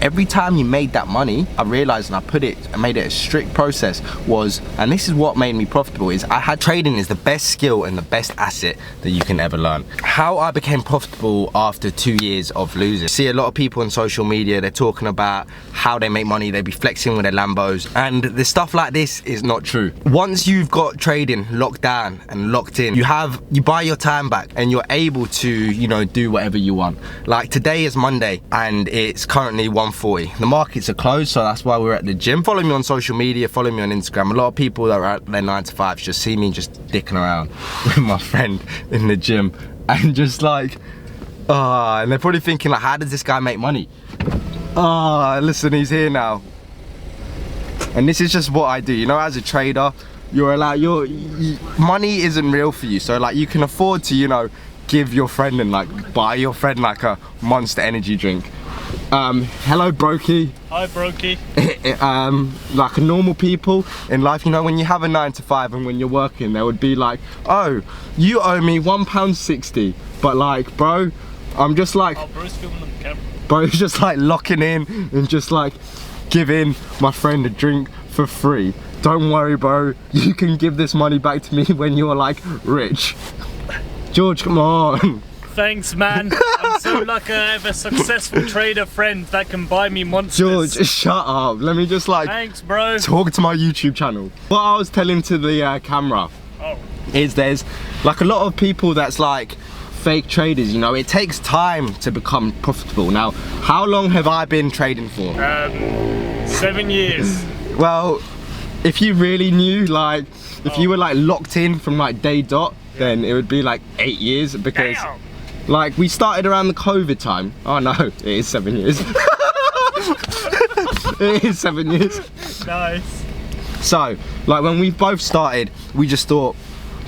every time you made that money, I realized, and I made it a strict process, was, and this is what made me profitable, is trading is the best skill and the best asset that you can ever learn. How I became profitable after 2 years of losing. See a lot of people on social media, they're talking about how they make money, they be flexing with their Lambos, and the stuff like this is not true. Once you've got trading locked down and locked in, you buy your time back and you're able to, you know, do whatever you want. Like today is Monday and it's currently 1:40. The markets are closed, so that's why we're at the gym. Follow me on social media, follow me on Instagram. A lot of people that are at their 9 to 5s just see me just dicking around with my friend in the gym and just like, and they're probably thinking like, how does this guy make money? Listen, he's here now. And this is just what I do, you know, as a trader, money isn't real for you. So like you can afford to, you know, give your friend and like buy your friend like a Monster energy drink. Hello Brokey. Hi Brokey. Like normal people in life, you know, when you have a 9 to 5 and when you're working, they would be like, oh, you owe me £1.60. But like, bro, I'm just like, oh, bro's filming on the camera. Bro's just like locking in and just like giving my friend a drink for free. Don't worry, bro, you can give this money back to me when you're like rich. George, come on. Thanks, man. I'm so lucky I have a successful trader friend that can buy me monsters. George, shut up. Let me just like, thanks, bro. Talk to my YouTube channel. What I was telling to the camera is there's like a lot of people that's like fake traders, you know, it takes time to become profitable. Now, how long have I been trading for? 7 years. Well, if you really knew, like, if you were like locked in from like day dot, then it would be like 8 years, because like we started around the COVID time. Oh no, it is 7 years. It is 7 years. Nice. So, like when we both started, we just thought,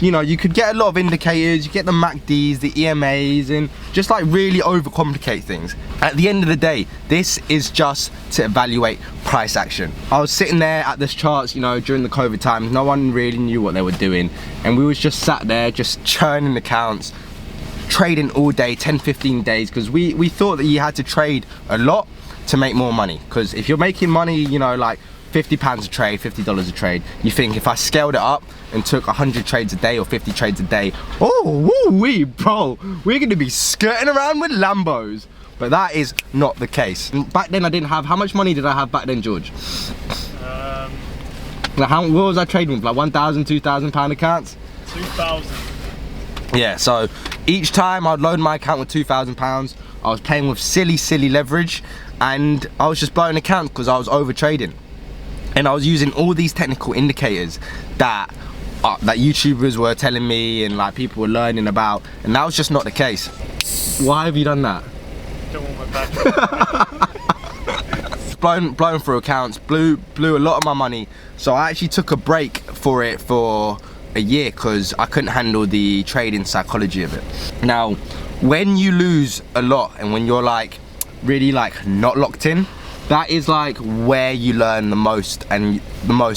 you know, you could get a lot of indicators, you get the MACDs, the EMAs, and just like really overcomplicate things. At the end of the day, this is just to evaluate price action. I was sitting there at this charts, you know, during the COVID time, no one really knew what they were doing, and we was just sat there, just churning accounts, trading all day, 10, 15 days, because we thought that you had to trade a lot to make more money. Because if you're making money, you know, like £50 a trade, $50 a trade, you think if I scaled it up and took 100 trades a day or 50 trades a day, oh, woo-wee, bro, we're gonna be skirting around with Lambos. But that is not the case. And back then I didn't have, how much money did I have back then, George? Like what was I trading with, like 1,000, 2,000 pound accounts? 2,000. Yeah, so each time I'd load my account with £2,000, I was playing with silly leverage, and I was just blowing accounts because I was over trading. And I was using all these technical indicators that YouTubers were telling me and like people were learning about, and that was just not the case. Why have you done that? Don't want my battery. Blowing through accounts, blew a lot of my money. So I actually took a break for it for a year because I couldn't handle the trading psychology of it. Now, when you lose a lot and when you're like really like not locked in, that is like where you learn the most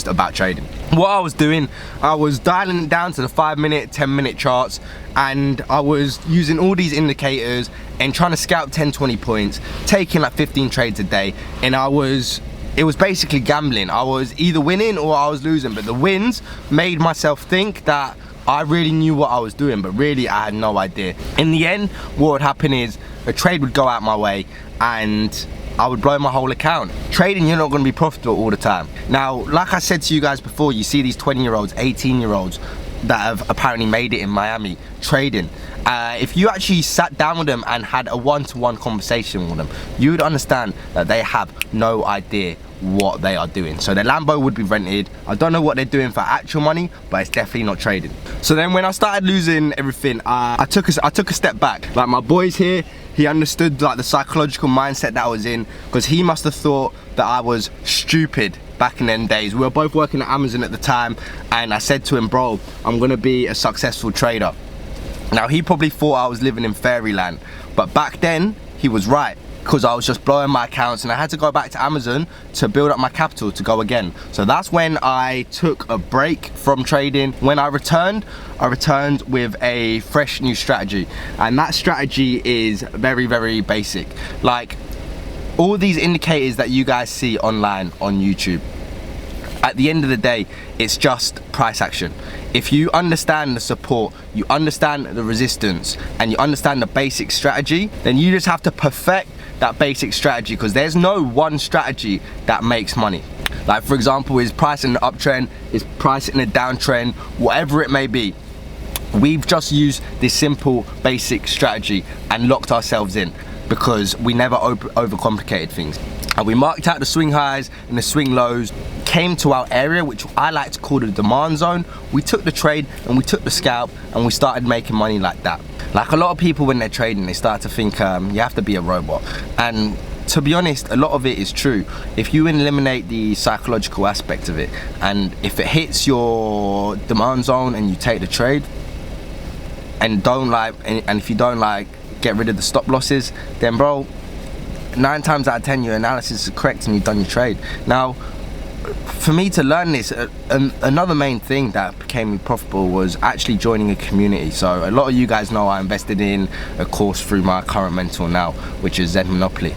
about trading. What I was doing, I was dialing it down to the 5-minute, 10-minute charts, and I was using all these indicators and trying to scout 10, 20 points, taking like 15 trades a day, and it was basically gambling. I was either winning or I was losing, but the wins made myself think that I really knew what I was doing, but really I had no idea. In the end, what would happen is a trade would go out my way and I would blow my whole account. Trading, you're not going to be profitable all the time. Now, like I said to you guys before, you see these 20-year-olds, 18-year-olds that have apparently made it in Miami trading. If you actually sat down with them and had a one-to-one conversation with them, you would understand that they have no idea what they are doing. So their Lambo would be rented. I don't know what they're doing for actual money, but it's definitely not trading. So then when I started losing everything, I took a step back. Like my boys here, he understood like the psychological mindset that I was in, because he must have thought that I was stupid back in them days. We were both working at Amazon at the time, and I said to him, bro, I'm gonna be a successful trader. Now he probably thought I was living in fairyland, but back then he was right, because I was just blowing my accounts and I had to go back to Amazon to build up my capital to go again. So that's when I took a break from trading. When I returned with a fresh new strategy, and that strategy is very, very basic. Like, All these indicators that you guys see online on YouTube, at the end of the day, it's just price action. If you understand the support, you understand the resistance, and you understand the basic strategy, then you just have to perfect that basic strategy, because there's no one strategy that makes money. Like, for example, is price in the uptrend, is price in a downtrend, whatever it may be. We've just used this simple basic strategy and locked ourselves in, because we never overcomplicated things. And we marked out the swing highs and the swing lows, came to our area, which I like to call the demand zone. We took the trade and we took the scalp and we started making money like that. Like a lot of people when they're trading, they start to think you have to be a robot. And to be honest, a lot of it is true. If you eliminate the psychological aspect of it, and if it hits your demand zone and you take the trade, and if you don't get rid of the stop losses, then bro, 9 times out of 10 your analysis is correct and you've done your trade. Now, for me to learn this, another main thing that became me profitable was actually joining a community. So a lot of you guys know I invested in a course through my current mentor now, which is Zen Monopoly.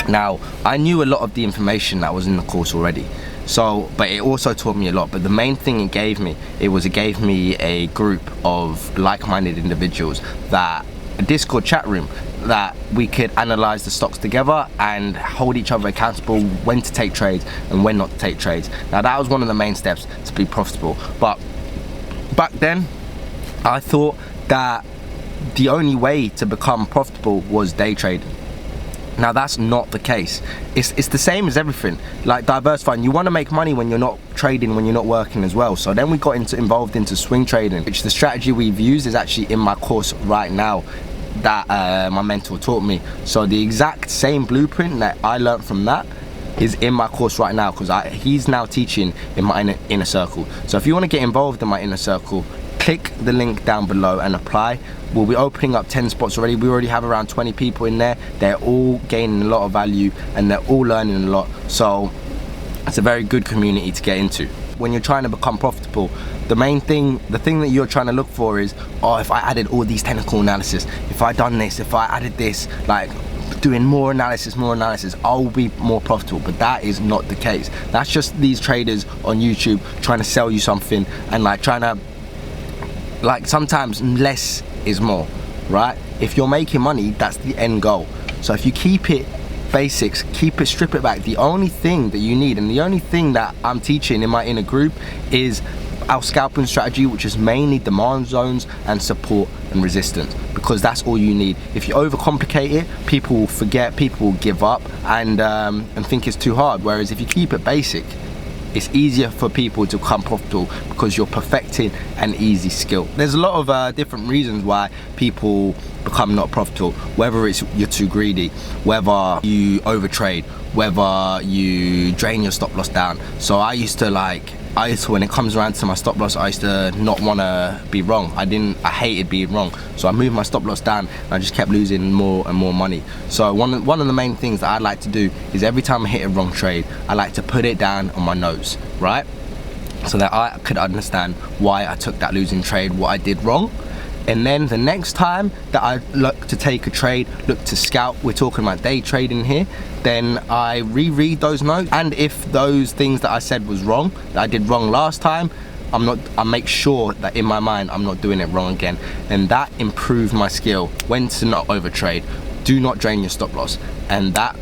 Now, I knew a lot of the information that was in the course already, but it also taught me a lot. But the main thing it gave me a group of like-minded individuals, a Discord chat room, that we could analyze the stocks together and hold each other accountable when to take trades and when not to take trades. Now, that was one of the main steps to be profitable. But back then, I thought that the only way to become profitable was day trading. Now, that's not the case. It's the same as everything, like diversifying. You want to make money when you're not trading, when you're not working as well. So then we got involved into swing trading, which the strategy we've used is actually in my course right now that my mentor taught me. So the exact same blueprint that I learned from that is in my course right now, because he's now teaching in my inner circle. So if you want to get involved in my inner circle, click the link down below and apply. We'll be opening up 10 spots already. We already have around 20 people in there. They're all gaining a lot of value and they're all learning a lot. So it's a very good community to get into. When you're trying to become profitable, the thing that you're trying to look for is, oh, if I added all these technical analysis, if I done this, if I added this, like doing more analysis, I'll be more profitable. But that is not the case. That's just these traders on YouTube trying to sell you something and sometimes less is more, right? If you're making money, that's the end goal. So if you keep it basics, strip it back, the only thing that you need, and the only thing that I'm teaching in my inner group, is our scalping strategy, which is mainly demand zones and support and resistance, because that's all you need. If you overcomplicate it, people will forget, people will give up and think it's too hard. Whereas if you keep it basic, it's easier for people to become profitable, because you're perfecting an easy skill. There's a lot of different reasons why people become not profitable, whether it's you're too greedy, whether you overtrade, whether you drain your stop loss down. So I used to, when it comes around to my stop loss, I used to not want to be wrong. I hated being wrong. So I moved my stop loss down and I just kept losing more and more money. So one of the main things that I like to do is every time I hit a wrong trade, I like to put it down on my notes, right? So that I could understand why I took that losing trade, what I did wrong. And then the next time that I look to take a trade, look to scalp, we're talking about day trading here, then I reread those notes. And if those things that I said was wrong, that I did wrong last time, I make sure that in my mind I'm not doing it wrong again. And that improved my skill when to not overtrade. Do not drain your stop loss. And that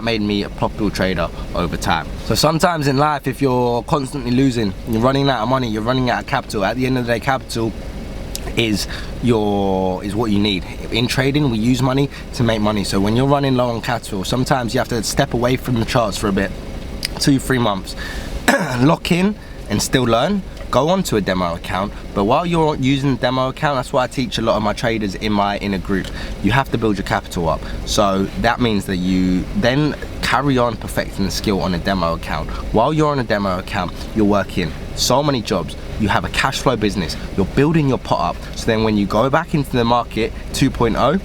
made me a profitable trader over time. So sometimes in life, if you're constantly losing, you're running out of money, you're running out of capital, at the end of the day, capital is what you need. In trading, we use money to make money. So when you're running low on capital, sometimes you have to step away from the charts for a bit, 2-3 months, lock in and still learn. Go onto a demo account, but while you're using the demo account, that's why I teach a lot of my traders in my inner group. You have to build your capital up. So that means that you then carry on perfecting the skill on a demo account. While you're on a demo account, you're working so many jobs. You have a cash flow business. You're building your pot up. So then when you go back into the market 2.0,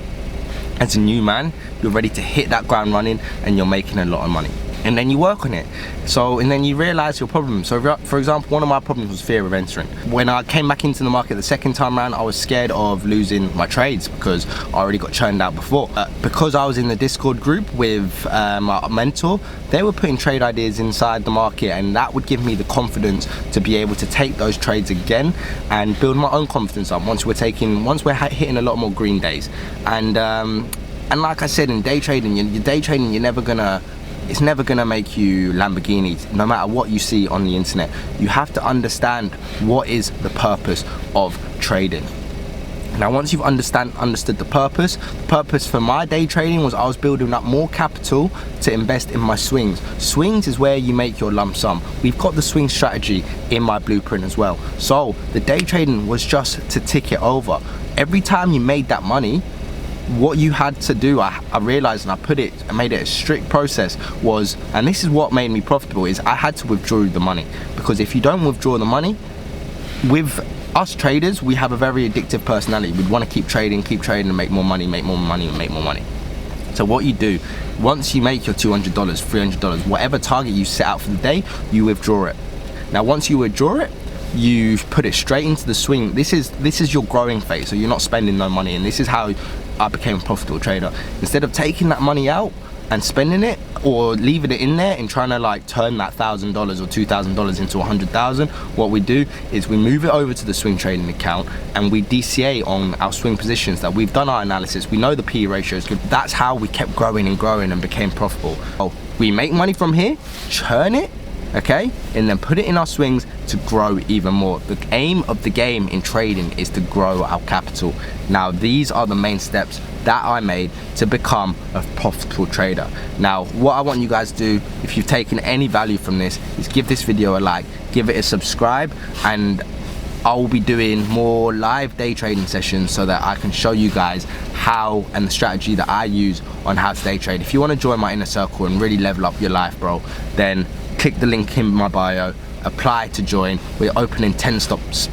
as a new man, you're ready to hit that ground running and you're making a lot of money. and then you work on it. So, and then you realize your problem. So for example, one of my problems was fear of entering. When I came back into the market the second time around, I was scared of losing my trades because I already got churned out before. Because I was in the Discord group with my mentor, they were putting trade ideas inside the market, and that would give me the confidence to be able to take those trades again and build my own confidence up once we're hitting a lot more green days. And like I said, in day trading, it's never gonna make you Lamborghinis, no matter what you see on the internet. You have to understand what is the purpose of trading. Now, once you've understood the purpose for my day trading was I was building up more capital to invest in my swings. Swings is where you make your lump sum. We've got the swing strategy in my blueprint as well. So the day trading was just to tick it over. Every time you made that money, what you had to do, I realized, and I made it a strict process, was, and this is what made me profitable, is I had to withdraw the money. Because if you don't withdraw the money, with us traders, we have a very addictive personality. We'd want to keep trading and make more money, make more money, and make more money. So what you do, once you make your $200, $300, whatever target you set out for the day, you withdraw it. Now, once you withdraw it, you put it straight into the swing. This is your growing phase, so you're not spending no money, and this is how I became a profitable trader. Instead of taking that money out and spending it or leaving it in there and trying to like turn that $1,000 or $2,000 into 100,000, what we do is we move it over to the swing trading account and we DCA on our swing positions. That we've done our analysis, we know the PE ratio is good. That's how we kept growing and became profitable. Oh, we make money from here, churn it, okay, and then put it in our swings to grow even more. The aim of the game in trading is to grow our capital. Now, these are the main steps that I made to become a profitable trader. Now, what I want you guys to do, if you've taken any value from this, is give this video a like, give it a subscribe, and I will be doing more live day trading sessions so that I can show you guys how and the strategy that I use on how to day trade. If you want to join my inner circle and really level up your life, bro, then click the link in my bio, apply to join. We're opening 10 spots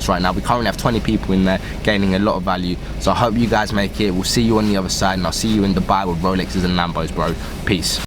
right now. We currently have 20 people in there gaining a lot of value. So I hope you guys make it. We'll see you on the other side, and I'll see you in Dubai with Rolexes and Lambos, bro. Peace.